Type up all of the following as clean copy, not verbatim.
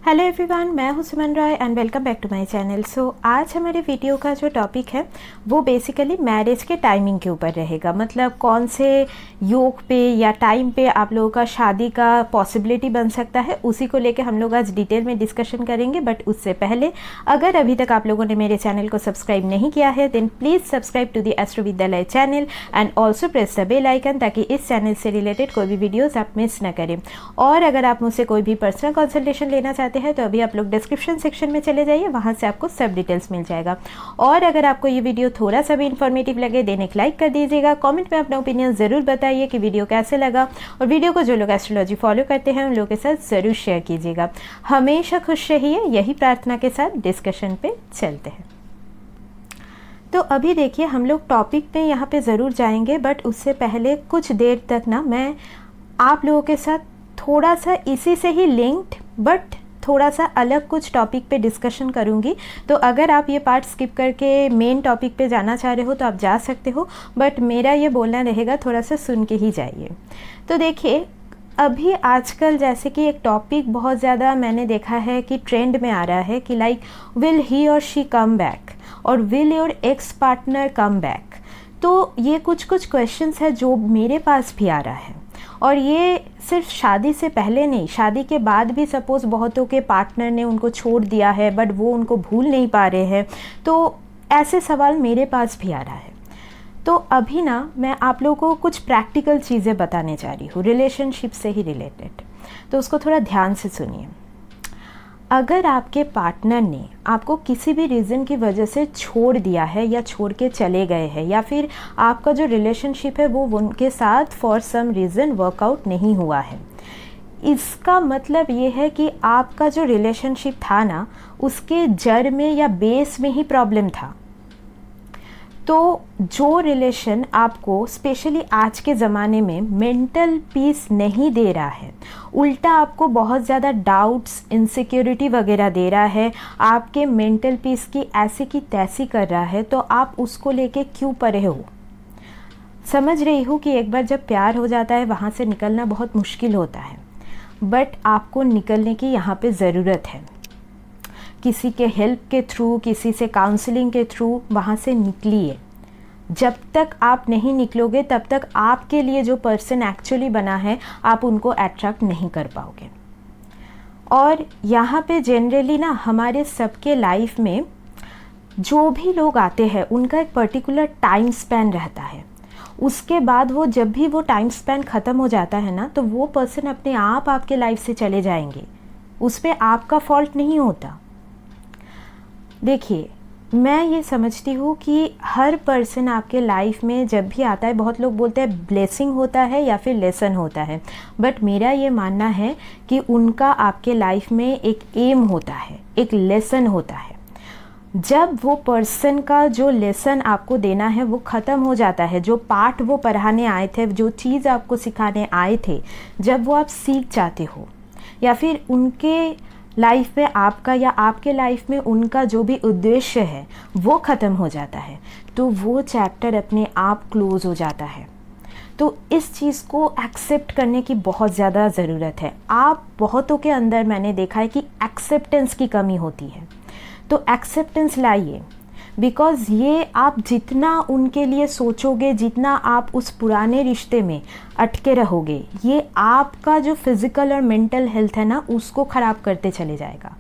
Hello everyone, मैं हूं Suman Roy and welcome back to my channel. So आज हमारे वीडियो का जो टॉपिक है वो बेसिकली मैरिज के टाइमिंग के ऊपर रहेगा। मतलब कौन से योग पे या टाइम पे आप लोगों का शादी का पॉसिबिलिटी बन सकता है, उसी को लेके हम लोग आज डिटेल में डिस्कशन करेंगे। बट उससे पहले अगर अभी तक आप लोगों ने मेरे चैनल को सब्सक्राइब नहीं किया है then please subscribe to the astro Vidyalaya channel and also press the bell icon, ताकि इस चैनल से रिलेटेड कोई भी वीडियोज़ आप मिस ना करें। और अगर आप मुझसे कोई भी पर्सनल कंसल्टेशन लेना चाहते हैं तो अभी आप लोग डिस्क्रिप्शन सेक्शन में चले जाइए, वहां से आपको सब डिटेल्स मिल जाएगा। और अगर आपको ये वीडियो थोड़ा सा भी इन्फॉर्मेटिव लगे देन एक लाइक कर दीजिएगा। कमेंट में अपना ओपिनियन ज़रूर बताइए कि वीडियो कैसे लगा, और वीडियो को जो लोग एस्ट्रोलॉजी फॉलो करते हैं उन लोगों के साथ ज़रूर शेयर कीजिएगा। हमेशा खुश रहिए, यही प्रार्थना के साथ डिस्कशन पे चलते हैं। तो अभी देखिए हम लोग टॉपिक पे यहाँ पे ज़रूर जाएंगे, बट उससे पहले कुछ देर तक ना मैं आप लोगों के साथ थोड़ा सा इसी से ही लिंक्ड बट थोड़ा सा अलग कुछ टॉपिक पे डिस्कशन करूँगी। तो अगर आप ये पार्ट स्किप करके मेन टॉपिक पे जाना चाह रहे हो तो आप जा सकते हो, बट मेरा ये बोलना रहेगा थोड़ा सा सुन के ही जाइए। तो देखिए अभी आजकल जैसे कि एक टॉपिक बहुत ज़्यादा मैंने देखा है कि ट्रेंड में आ रहा है कि लाइक विल ही और शी कम बैक और will your ex partner come back. तो ये कुछ क्वेश्चंस है जो मेरे पास भी आ रहा है, और ये सिर्फ शादी से पहले नहीं, शादी के बाद भी सपोज़ बहुतों के पार्टनर ने उनको छोड़ दिया है बट वो उनको भूल नहीं पा रहे हैं। तो ऐसे सवाल मेरे पास भी आ रहा है। तो अभी ना मैं आप लोगों को कुछ प्रैक्टिकल चीज़ें बताने जा रही हूँ रिलेशनशिप से ही रिलेटेड, तो उसको थोड़ा ध्यान से सुनिए। अगर आपके पार्टनर ने आपको किसी भी रीज़न की वजह से छोड़ दिया है या छोड़ के चले गए हैं, या फिर आपका जो रिलेशनशिप है वो उनके साथ फॉर सम रीज़न वर्कआउट नहीं हुआ है, इसका मतलब ये है कि आपका जो रिलेशनशिप था ना उसके जड़ में या बेस में ही प्रॉब्लम था। तो जो रिलेशन आपको स्पेशली आज के ज़माने में मेंटल पीस नहीं दे रहा है, उल्टा आपको बहुत ज़्यादा डाउट्स, इनसिक्योरिटी वगैरह दे रहा है, आपके मेंटल पीस की ऐसी की तैसी कर रहा है, तो आप उसको लेके क्यों परे हो। समझ रही हूँ कि एक बार जब प्यार हो जाता है वहाँ से निकलना बहुत मुश्किल होता है, बट आपको निकलने की यहाँ पे ज़रूरत है। किसी के हेल्प के थ्रू, किसी से काउंसलिंग के थ्रू वहाँ से निकलिए। जब तक आप नहीं निकलोगे तब तक आपके लिए जो पर्सन एक्चुअली बना है आप उनको अट्रैक्ट नहीं कर पाओगे। और यहाँ पे जनरली ना हमारे सबके लाइफ में जो भी लोग आते हैं उनका एक पर्टिकुलर टाइम स्पैन रहता है। उसके बाद वो जब भी वो टाइम स्पैन ख़त्म हो जाता है ना तो वो पर्सन अपने आप आपके लाइफ से चले जाएंगे, उस पर आपका फॉल्ट नहीं होता। देखिए मैं ये समझती हूँ कि हर पर्सन आपके लाइफ में जब भी आता है, बहुत लोग बोलते हैं ब्लेसिंग होता है या फिर लेसन होता है, बट मेरा ये मानना है कि उनका आपके लाइफ में एक एम होता है, एक लेसन होता है। जब वो पर्सन का जो लेसन आपको देना है वो ख़त्म हो जाता है, जो पाठ वो पढ़ाने आए थे, जो चीज़ आपको सिखाने आए थे, जब वो आप सीख जाते हो या फिर उनके लाइफ में आपका या आपके लाइफ में उनका जो भी उद्देश्य है वो ख़त्म हो जाता है, तो वो चैप्टर अपने आप क्लोज़ हो जाता है। तो इस चीज़ को एक्सेप्ट करने की बहुत ज़्यादा ज़रूरत है। आप बहुतों के अंदर मैंने देखा है कि एक्सेप्टेंस की कमी होती है, तो एक्सेप्टेंस लाइए। बिकॉज़ ये आप जितना उनके लिए सोचोगे, जितना आप उस पुराने रिश्ते में अटके रहोगे, ये आपका जो फिज़िकल और मेंटल हेल्थ है ना उसको ख़राब करते चले जाएगा।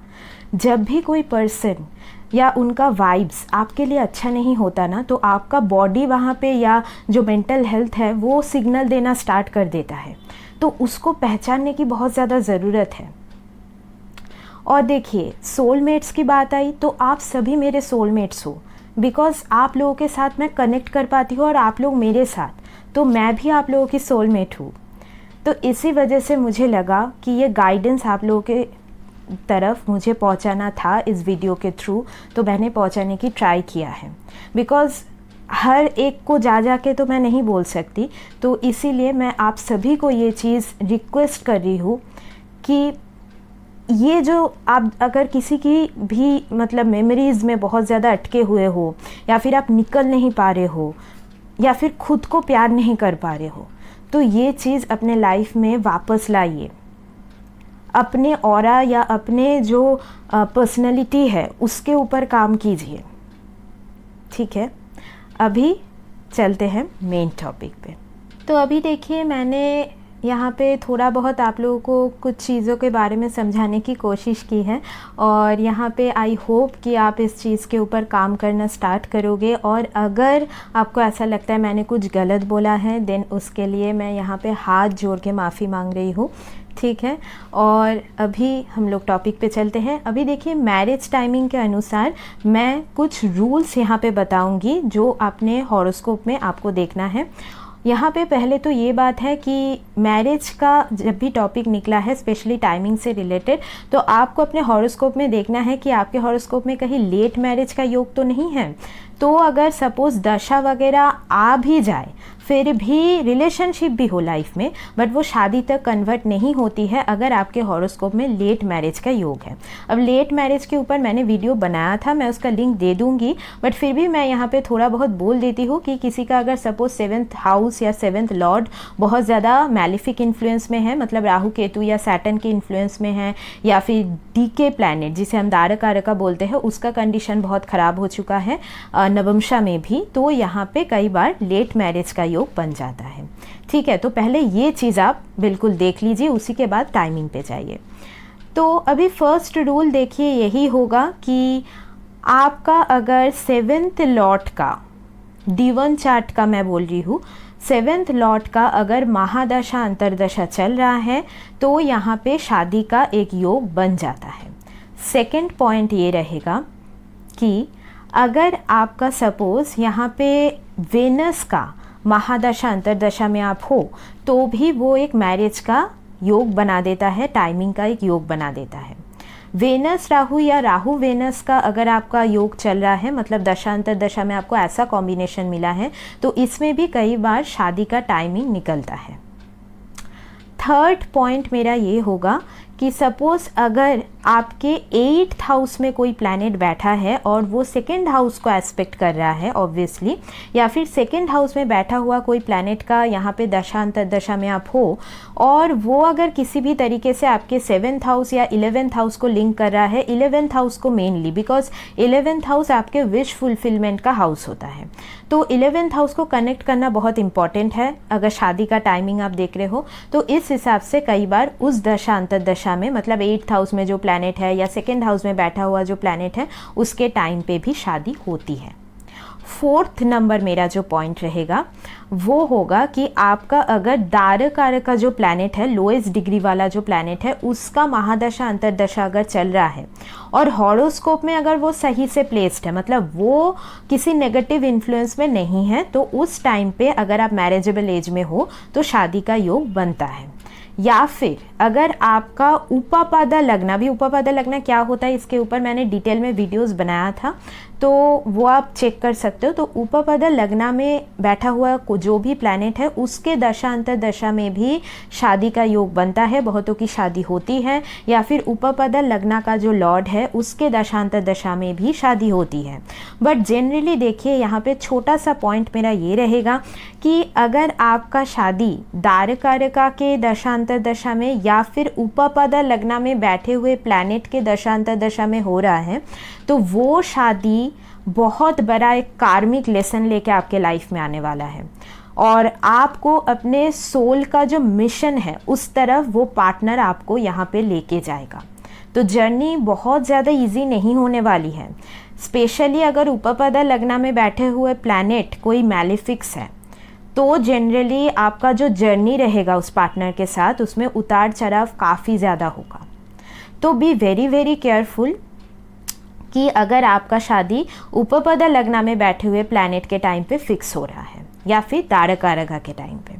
जब भी कोई पर्सन या उनका वाइब्स आपके लिए अच्छा नहीं होता ना तो आपका बॉडी वहाँ पे या जो मेंटल हेल्थ है वो सिग्नल देना स्टार्ट कर देता है, तो उसको पहचानने की बहुत ज़्यादा ज़रूरत है। और देखिए सोलमेट्स की बात आई तो आप सभी मेरे सोलमेट्स हो, बिकॉज़ आप लोगों के साथ मैं कनेक्ट कर पाती हूँ और आप लोग मेरे साथ, तो मैं भी आप लोगों की सोलमेट हूँ। तो इसी वजह से मुझे लगा कि ये गाइडेंस आप लोगों के तरफ मुझे पहुँचाना था इस वीडियो के थ्रू, तो मैंने पहुँचाने की ट्राई किया है। बिकॉज़ हर एक को जा के तो मैं नहीं बोल सकती, तो इसीलिए मैं आप सभी को ये चीज़ रिक्वेस्ट कर रही हूँ कि ये जो आप अगर किसी की भी मतलब मेमोरीज़ में बहुत ज़्यादा अटके हुए हो, या फिर आप निकल नहीं पा रहे हो, या फिर खुद को प्यार नहीं कर पा रहे हो, तो ये चीज़ अपने लाइफ में वापस लाइए। अपने ऑरा या अपने जो पर्सनैलिटी है उसके ऊपर काम कीजिए। ठीक है, अभी चलते हैं मेन टॉपिक पे। तो अभी देखिए, मैंने यहाँ पे थोड़ा बहुत आप लोगों को कुछ चीज़ों के बारे में समझाने की कोशिश की है, और यहाँ पे आई होप कि आप इस चीज़ के ऊपर काम करना स्टार्ट करोगे। और अगर आपको ऐसा लगता है मैंने कुछ गलत बोला है, देन उसके लिए मैं यहाँ पे हाथ जोड़ के माफ़ी मांग रही हूँ। ठीक है, और अभी हम लोग टॉपिक पे चलते हैं। अभी देखिए, मैरिज टाइमिंग के अनुसार मैं कुछ रूल्स यहाँ पे बताऊँगी जो अपने हॉरोस्कोप में आपको देखना है। यहाँ पे पहले तो ये बात है कि मैरिज का जब भी टॉपिक निकला है, स्पेशली टाइमिंग से रिलेटेड, तो आपको अपने हॉरोस्कोप में देखना है कि आपके हॉरोस्कोप में कहीं लेट मैरिज का योग तो नहीं है। तो अगर सपोज़ दशा वगैरह आ भी जाए, फिर भी रिलेशनशिप भी हो लाइफ में, बट वो शादी तक कन्वर्ट नहीं होती है अगर आपके हॉरोस्कोप में लेट मैरिज का योग है। अब लेट मैरिज के ऊपर मैंने वीडियो बनाया था, मैं उसका लिंक दे दूंगी, बट फिर भी मैं यहाँ पे थोड़ा बहुत बोल देती हूँ कि किसी का अगर सपोज 7th हाउस या 7th लॉर्ड बहुत ज़्यादा मैलिफिक इन्फ्लुएंस में है, मतलब राहु केतु या सैटर्न के इन्फ्लुएंस में है, या फिर डीके प्लैनेट जिसे हम दारक आरका बोलते हैं, उसका कंडीशन बहुत ख़राब हो चुका है नवमशा में भी, तो यहाँ पे कई बार लेट मैरिज का योग बन जाता है। ठीक है, तो पहले ये चीज़ आप बिल्कुल देख लीजिए, उसी के बाद टाइमिंग पे जाइए। तो अभी फर्स्ट रूल देखिए यही होगा कि आपका अगर 7th लॉट का D1 चार्ट का मैं बोल रही हूँ, 7th लॉट का अगर महादशा अंतरदशा चल रहा है तो यहाँ पे शादी का एक योग बन जाता है। सेकंड पॉइंट ये रहेगा कि अगर आपका सपोज़ यहाँ पे वेनस का महादशा अंतरदशा में आप हो, तो भी वो एक मैरिज का योग बना देता है, टाइमिंग का एक योग बना देता है। वेनस राहु या राहु वेनस का अगर आपका योग चल रहा है, मतलब दशांतर दशा में आपको ऐसा कॉम्बिनेशन मिला है, तो इसमें भी कई बार शादी का टाइमिंग निकलता है। थर्ड पॉइंट मेरा ये होगा कि सपोज़ अगर आपके 8th हाउस में कोई प्लैनेट बैठा है और वो 2nd हाउस को एस्पेक्ट कर रहा है ऑब्वियसली, या फिर 2nd हाउस में बैठा हुआ कोई प्लैनेट का यहाँ पे दशांतर दशा में आप हो, और वो अगर किसी भी तरीके से आपके 7th हाउस या 11th हाउस को लिंक कर रहा है, 11th हाउस को मेनली, बिकॉज 11th हाउस आपके विश फुलफिलमेंट का हाउस होता है, तो 11th हाउस को कनेक्ट करना बहुत इंपॉर्टेंट है। अगर शादी का टाइमिंग आप देख रहे हो तो इस हिसाब से कई बार उस दशा अंतरदशा में, मतलब 8th हाउस में जो प्लैनेट है या 2nd हाउस में बैठा हुआ जो प्लैनेट है, उसके टाइम पे भी शादी होती है। फोर्थ नंबर मेरा जो पॉइंट रहेगा वो होगा कि आपका अगर दारक आरक का जो प्लैनेट है, लोएस्ट डिग्री वाला जो प्लैनेट है, उसका महादशा अंतरदशा अगर चल रहा है और हॉरोस्कोप में अगर वो सही से प्लेस्ड है, मतलब वो किसी नेगेटिव इन्फ्लुएंस में नहीं है, तो उस टाइम पे अगर आप मैरिजेबल एज में हो तो शादी का योग बनता है। या फिर अगर आपका उपापादा लगना, भी उपापादा लगना क्या होता है इसके ऊपर मैंने डिटेल में वीडियोस बनाया था, तो वो आप चेक कर सकते हो। तो उपापादा लगना में बैठा हुआ जो भी प्लैनेट है उसके दशांतर दशा में भी शादी का योग बनता है, बहुतों की शादी होती है। या फिर उपापादा लगना का जो लॉर्ड है उसके दशांतर दशा में भी शादी होती है। बट जनरली देखिए यहाँ पे छोटा सा पॉइंट मेरा ये रहेगा कि अगर आपका शादी दारकारका के दशांतर दशा में या फिर उपापादा लगना में बैठे हुए प्लैनेट के दशांतर दशा में हो रहा है, तो वो शादी बहुत बड़ा एक कार्मिक लेसन लेके आपके लाइफ में आने वाला है, और आपको अपने सोल का जो मिशन है उस तरफ वो पार्टनर आपको यहाँ पे लेके जाएगा। तो जर्नी बहुत ज़्यादा इजी नहीं होने वाली है, स्पेशली अगर उपापादा लगना में बैठे हुए प्लैनेट कोई मैलिफिक्स है, तो जनरली आपका जो जर्नी रहेगा उस पार्टनर के साथ उसमें उतार चढ़ाव काफ़ी ज़्यादा होगा। तो बी वेरी वेरी केयरफुल कि अगर आपका शादी उपापादा लगना में बैठे हुए प्लैनेट के टाइम पे फिक्स हो रहा है या फिर तारकारगा के टाइम पे।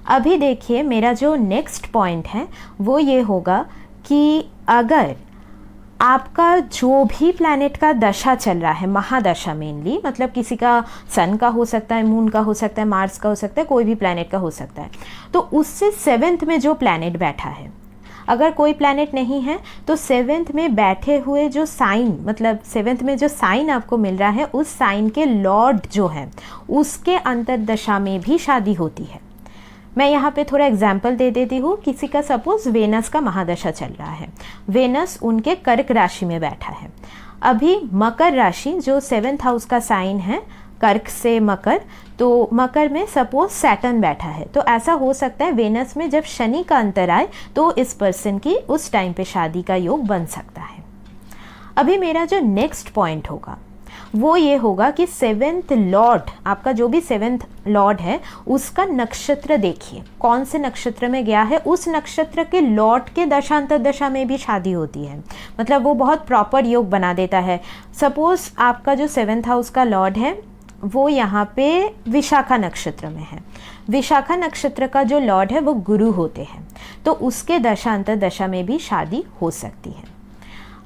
अभी देखिए मेरा जो नेक्स्ट पॉइंट है वो ये होगा कि अगर आपका जो भी प्लैनेट का दशा चल रहा है, महादशा मेनली, मतलब किसी का सन का हो सकता है, मून का हो सकता है, मार्स का हो सकता है, कोई भी प्लैनेट का हो सकता है, तो उससे 7th में जो प्लैनेट बैठा है, अगर कोई प्लैनेट नहीं है तो 7th में बैठे हुए जो साइन, मतलब 7th में जो साइन आपको मिल रहा है उस साइन के लॉर्ड जो है उसके अंतरदशा में भी शादी होती है। मैं यहाँ पे थोड़ा एग्जाम्पल दे देती हूँ। किसी का सपोज वेनस का महादशा चल रहा है, वेनस उनके कर्क राशि में बैठा है। अभी मकर राशि जो 7th हाउस का साइन है, कर्क से मकर, तो मकर में सपोज सैटर्न बैठा है, तो ऐसा हो सकता है वेनस में जब शनि का अंतर आए तो इस पर्सन की उस टाइम पे शादी का योग बन सकता है। अभी मेरा जो नेक्स्ट पॉइंट होगा वो ये होगा कि 7th लॉर्ड, आपका जो भी 7th लॉर्ड है उसका नक्षत्र देखिए कौन से नक्षत्र में गया है। उस नक्षत्र के लॉर्ड के दशांतर दशा में भी शादी होती है, मतलब वो बहुत प्रॉपर योग बना देता है। सपोज आपका जो 7th हाउस का लॉर्ड है वो यहाँ पे विशाखा नक्षत्र में है, विशाखा नक्षत्र का जो लॉर्ड है वो गुरु होते हैं, तो उसके दशांतर दशा में भी शादी हो सकती है।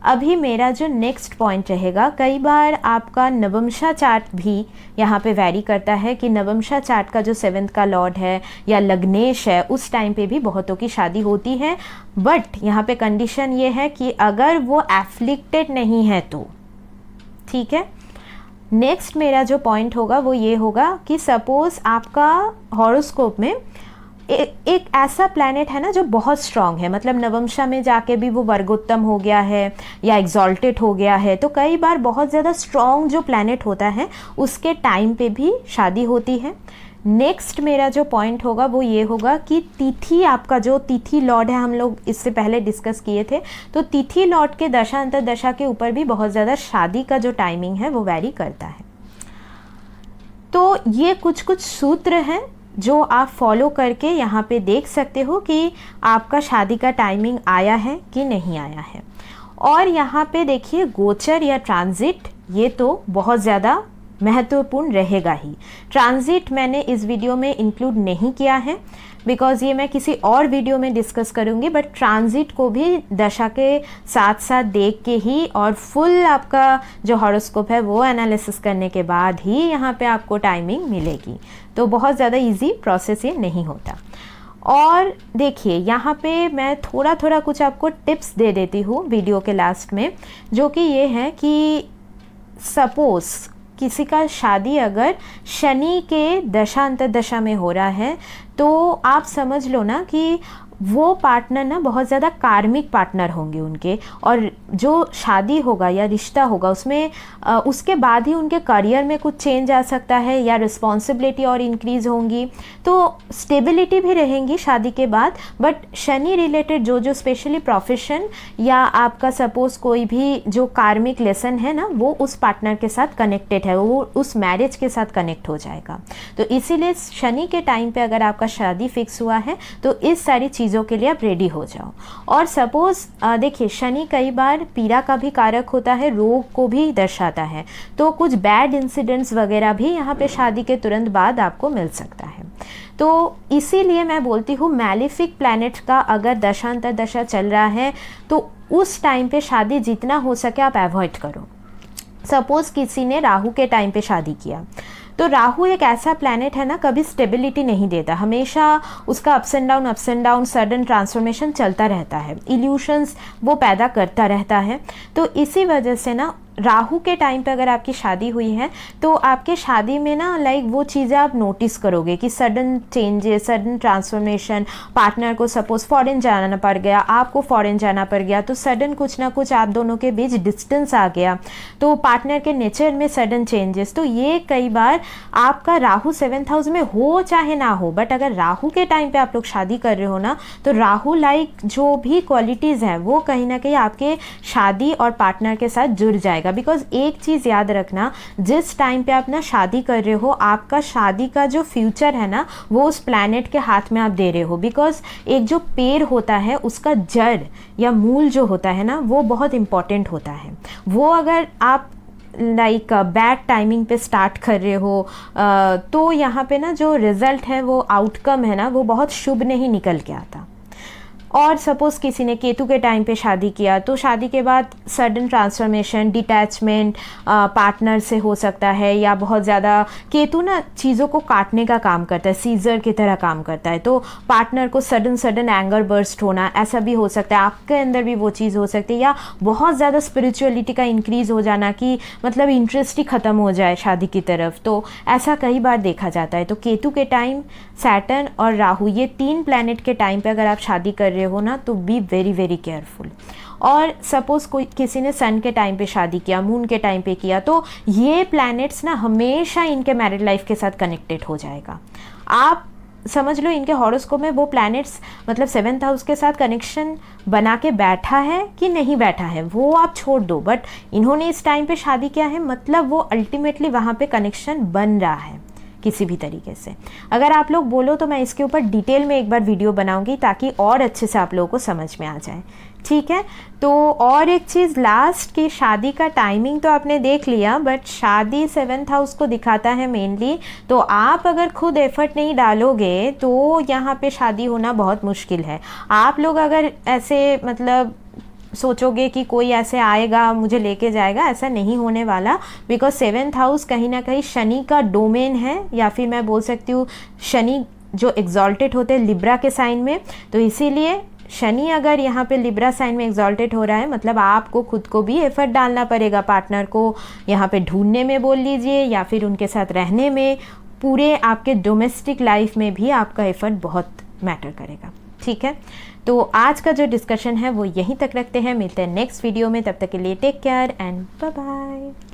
अभी मेरा जो नेक्स्ट पॉइंट रहेगा, कई बार आपका नवमशा चार्ट भी यहाँ पे वैरी करता है कि नवमशा चार्ट का जो 7th का लॉर्ड है या लग्नेश है उस टाइम पे भी बहुतों की शादी होती है, बट यहाँ पे कंडीशन ये है कि अगर वो एफ्लिक्टेड नहीं है तो ठीक है। नेक्स्ट मेरा जो पॉइंट होगा वो ये होगा कि सपोज आपका हॉरोस्कोप में एक ऐसा प्लैनेट है ना जो बहुत स्ट्रांग है, मतलब नवमशा में जाके भी वो वर्गोत्तम हो गया है या एग्जॉल्टेड हो गया है, तो कई बार बहुत ज़्यादा स्ट्रांग जो प्लैनेट होता है उसके टाइम पे भी शादी होती है। नेक्स्ट मेरा जो पॉइंट होगा वो ये होगा कि तिथि, आपका जो तिथि लॉर्ड है, हम लोग इससे पहले डिस्कस किए थे, तो तिथि लॉर्ड के दशांतर दशा के ऊपर भी बहुत ज़्यादा शादी का जो टाइमिंग है वो वैरी करता है। तो ये कुछ कुछ सूत्र हैं जो आप फॉलो करके यहाँ पे देख सकते हो कि आपका शादी का टाइमिंग आया है कि नहीं आया है। और यहाँ पे देखिए गोचर या ट्रांजिट, ये तो बहुत ज़्यादा महत्वपूर्ण रहेगा ही। ट्रांजिट मैंने इस वीडियो में इंक्लूड नहीं किया है बिकॉज ये मैं किसी और वीडियो में डिस्कस करूँगी, बट ट्रांजिट को भी दशा के साथ साथ देख के ही और फुल आपका जो हॉरोस्कोप है वो एनालिसिस करने के बाद ही यहाँ पे आपको टाइमिंग मिलेगी। तो बहुत ज़्यादा इजी प्रोसेस ये नहीं होता। और देखिए यहाँ पे मैं थोड़ा थोड़ा कुछ आपको टिप्स दे देती हूँ वीडियो के लास्ट में, जो कि ये है कि सपोज़ किसी का शादी अगर शनि के दशांतर दशा में हो रहा है तो आप समझ लो ना कि वो पार्टनर ना बहुत ज़्यादा कार्मिक पार्टनर होंगे उनके, और जो शादी होगा या रिश्ता होगा उसमें उसके बाद ही उनके करियर में कुछ चेंज आ सकता है या रिस्पॉन्सिबिलिटी और इंक्रीज़ होंगी, तो स्टेबिलिटी भी रहेंगी शादी के बाद। बट शनि रिलेटेड जो जो स्पेशली प्रोफेशन या आपका सपोज कोई भी जो कार्मिक लेसन है ना वो उस पार्टनर के साथ कनेक्टेड है, वो उस मैरिज के साथ कनेक्ट हो जाएगा। तो इसीलिए शनि के टाइम पे अगर आपका शादी फिक्स हुआ है तो इस सारी चीज़ों के लिए आप रेडी हो जाओ। और सपोज देखिए शनि कई बार पीड़ा का भी कारक होता है, रोग को भी दर्शाता है, तो कुछ बैड इंसिडेंट्स वगैरह भी यहाँ पे शादी के तुरंत बाद आपको मिल सकता है। तो इसीलिए मैं बोलती हूँ मैलिफिक प्लैनेट का अगर दशांतर दशा चल रहा है तो उस टाइम पे शादी जितना हो सके आप अवॉइड करो। सपोज किसी ने राहु के टाइम पे शादी किया, तो राहु एक ऐसा प्लैनेट है ना कभी स्टेबिलिटी नहीं देता, हमेशा उसका ups and down sudden transformation चलता रहता है, इल्यूशंस वो पैदा करता रहता है। तो इसी वजह से ना राहु के टाइम पे अगर आपकी शादी हुई है तो आपके शादी में ना लाइक वो चीज़ें आप नोटिस करोगे कि sudden changes, sudden transformation, partner को सपोज फॉरेन जाना पड़ गया, आपको फॉरेन जाना पड़ गया, तो सडन कुछ ना कुछ आप दोनों के बीच डिस्टेंस आ गया, तो पार्टनर के नेचर में सडन चेंजेस। तो ये कई बार आपका राहु 7th हाउस में हो चाहे ना हो, बट अगर राहु के टाइम पे आप लोग शादी कर रहे हो ना तो राहु लाइक जो भी क्वालिटीज़ हैं वो कहीं ना कहीं आपके शादी और पार्टनर के साथ जुड़ जाएगा। बिकॉज एक चीज़ याद रखना, जिस टाइम पे आप ना शादी कर रहे हो आपका शादी का जो फ्यूचर है ना वो उस प्लैनेट के हाथ में आप दे रहे हो। बिकॉज एक जो पेड़ होता है उसका जड़ या मूल जो होता है ना वो बहुत इंपॉर्टेंट होता है। वो अगर आप लाइक बैड टाइमिंग पे स्टार्ट कर रहे हो तो यहाँ पे ना जो रिज़ल्ट है वो आउटकम है ना वो बहुत शुभ नहीं निकल के आता। और सपोज़ किसी ने केतु के टाइम पे शादी किया तो शादी के बाद सडन ट्रांसफॉर्मेशन, डिटैचमेंट पार्टनर से हो सकता है, या बहुत ज़्यादा केतु ना चीज़ों को काटने का काम करता है, सीजर की तरह काम करता है, तो पार्टनर को सडन एंगर बर्स्ट होना, ऐसा भी हो सकता है, आपके अंदर भी वो चीज़ हो सकती है, या बहुत ज़्यादा स्पिरिचुअलिटी का इंक्रीज़ हो जाना कि मतलब इंटरेस्ट ही ख़त्म हो जाए शादी की तरफ, तो ऐसा कई बार देखा जाता है। तो केतु के टाइम, सैटर्न और राहु, ये 3 प्लैनेट के टाइम पे अगर आप शादी कर रहे हो ना तो बी वेरी वेरी केयरफुल। और सपोज़ कोई किसी ने सन के टाइम पे शादी किया, मून के टाइम पे किया, तो ये प्लैनेट्स ना हमेशा इनके मैरिड लाइफ के साथ कनेक्टेड हो जाएगा। आप समझ लो इनके हॉरोस्कोप में वो प्लैनेट्स मतलब 7th हाउस के साथ कनेक्शन बना के बैठा है कि नहीं बैठा है वो आप छोड़ दो, बट इन्होंने इस टाइम पे शादी किया है मतलब वो अल्टीमेटली वहाँ पे कनेक्शन बन रहा है किसी भी तरीके से। अगर आप लोग बोलो तो मैं इसके ऊपर डिटेल में एक बार वीडियो बनाऊंगी ताकि और अच्छे से आप लोगों को समझ में आ जाए, ठीक है। तो और एक चीज़ लास्ट की शादी का टाइमिंग तो आपने देख लिया, बट शादी 7th हाउस को दिखाता है मेनली, तो आप अगर खुद एफर्ट नहीं डालोगे तो यहाँ पे शादी होना बहुत मुश्किल है। आप लोग अगर ऐसे मतलब सोचोगे कि कोई ऐसे आएगा मुझे लेके जाएगा, ऐसा नहीं होने वाला, बिकॉज 7th हाउस कहीं ना कहीं शनि का डोमेन है, या फिर मैं बोल सकती हूँ शनि जो एग्जॉल्टेड होते हैं लिब्रा के साइन में, तो इसीलिए शनि अगर यहाँ पे लिब्रा साइन में एग्जॉल्टेड हो रहा है मतलब आपको खुद को भी एफर्ट डालना पड़ेगा, पार्टनर को यहाँ पे ढूंढने में बोल लीजिए या फिर उनके साथ रहने में, पूरे आपके डोमेस्टिक लाइफ में भी आपका एफर्ट बहुत मैटर करेगा, ठीक है। तो आज का जो डिस्कशन है वो यहीं तक रखते हैं, मिलते हैं नेक्स्ट वीडियो में, तब तक के लिए take care and bye bye.